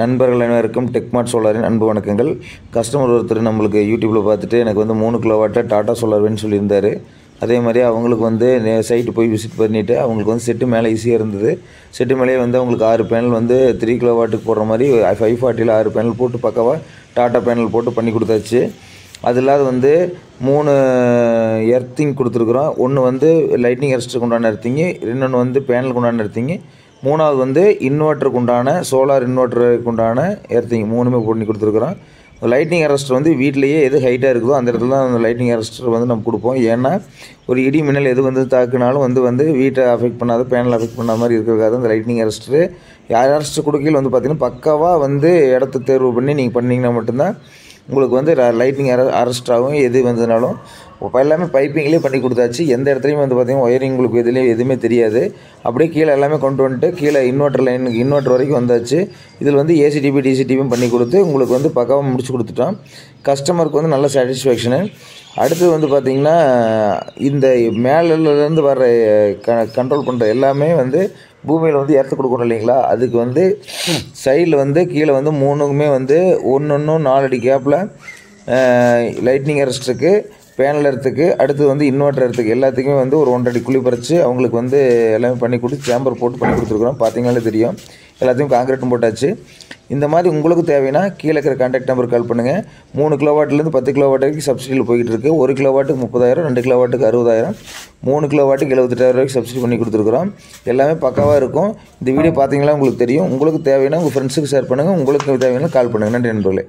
நண்பர்கள் அனைவருக்கும் டெக்மார்ட் சோலாரின் அன்பு வணக்கங்கள். கஸ்டமர் ஒருத்தர் நம்மளுக்கு யூடியூப்பில் பார்த்துட்டு எனக்கு வந்து 3 கிலோவாட்டை டாடா சோலார் வேணும்னு சொல்லியிருந்தார். அதே மாதிரி அவங்களுக்கு வந்து சைட்டு போய் விசிட் பண்ணிவிட்டு அவங்களுக்கு வந்து செட்டு மேலே ஈஸியாக இருந்தது. செட்டு மேலேயே வந்து அவங்களுக்கு 6 பேனல் வந்து 3 கிலோவாட்டுக்கு போடுற மாதிரி 540 6 பேனல் போட்டு பக்காவாக டாட்டா பேனல் போட்டு பண்ணி கொடுத்தாச்சு. அது இல்லாத வந்து 3 எர்த்திங் கொடுத்துருக்குறோம். ஒன்று வந்து லைட்னிங் அரெஸ்ட்டுக்கு உண்டான எர்த்திங்கு, இன்னொன்று வந்து பேனலுக்கு உண்டான எர்த்திங்கு, மூணாவது வந்து இன்வெர்ட்டருக்கு உண்டான சோலார் இன்வெர்ட்டருக்கு உண்டான எர்த்திங் 3மே பண்ணி கொடுத்துருக்குறோம். லைட்னிங் அரெஸ்டர் வந்து வீட்டிலேயே எது ஹைட்டாக இருக்குதோ அந்த இடத்துல தான் அந்த லைட்னிங் அரெஸ்டர் வந்து நம்ம கொடுப்போம். ஏன்னா ஒரு இடி மின்னல் எது வந்து தாக்குனாலும் வந்து வீட்டை அஃபெக்ட் பண்ணாத, பேனல் அஃபெக்ட் பண்ணாத மாதிரி இருக்கிறதுக்காக அந்த லைட்னிங் அரெஸ்டரு அரெஸ்டர் கொடுக்கையில் வந்து பார்த்திங்கன்னா பக்காவாக வந்து இடத்த தேர்வு பண்ணி நீங்கள் பண்ணிங்கன்னா மட்டும்தான் உங்களுக்கு வந்து லைட்னிங் அரெஸ்டாகவும் எது வந்ததுனாலும் இப்போ எல்லாமே பைப்பிங்லேயே பண்ணி கொடுத்தாச்சு. எந்த இடத்துலையும் வந்து பார்த்திங்கன்னா ஒயரிங் உங்களுக்கு எதுலேயும் எதுவுமே தெரியாது. அப்படியே கீழே எல்லாமே கொண்டு வந்துட்டு கீழே இன்வெர்ட்டர் வரைக்கும் வந்தாச்சு. இதில் வந்து ஏசிடிபி டிசிடிபியும் பண்ணி கொடுத்து உங்களுக்கு வந்து பக்காவாக முடிச்சு கொடுத்துட்டோம். கஸ்டமருக்கு வந்து நல்ல சாட்டிஸ்ஃபேக்ஷனு. அடுத்து வந்து பார்த்திங்கன்னா இந்த மேலேருந்து வர்ற கண்ட்ரோல் பண்ணுற எல்லாமே வந்து பூமியில் வந்து ஏற்ற கொடுக்கணும் இல்லைங்களா, அதுக்கு வந்து சைடில் வந்து கீழே வந்து 3க்குமே வந்து ஒன்று 4 அடி கேப்பில் லைட்னிங் அரெஸ்ட்டுக்கு, பேனல் எர்த்துக்கு, அடுத்து வந்து இன்வெர்ட்டர் எர்த்துக்கு எல்லாத்துக்குமே வந்து ஒரு 1.5 அடி குழி பறித்து அவங்களுக்கு வந்து எல்லாமே பண்ணி கொடுத்து சேம்பர் போட்டு பண்ணி கொடுத்துருக்குறோம். பார்த்தீங்கன்னாலே தெரியும், எல்லாத்தையும் காங்கிரீட்டும் போட்டாச்சு. இந்த மாதிரி உங்களுக்கு தேவைன்னா கீழே இருக்கிற கான்டாக்ட் நம்பர் கால் பண்ணுங்கள். 3 கிலோவாட்லேருந்து 10 கிலோவாட் வரைக்கும் சப்சிடியில் போய்கிட்டு இருக்குது. 1 கிலோவாட்டுக்கு 30,000, 2 கிலோவாட்டுக்கு 60,000, 3 கிலோவாட்டுக்கு 78,000 வரைக்கும் சப்சிடி பண்ணி கொடுத்துருக்குறோம். எல்லாமே பக்காவாக இருக்கும். இந்த வீடியோ பார்த்தீங்கன்னா உங்களுக்கு தெரியும். உங்களுக்கு தேவைன்னா உங்கள் ஃப்ரெண்ட்ஸுக்கு ஷேர் பண்ணுங்கள். உங்களுக்கு தேவைன்னா கால் பண்ணுங்கள். நன்றி நண்பர்களே.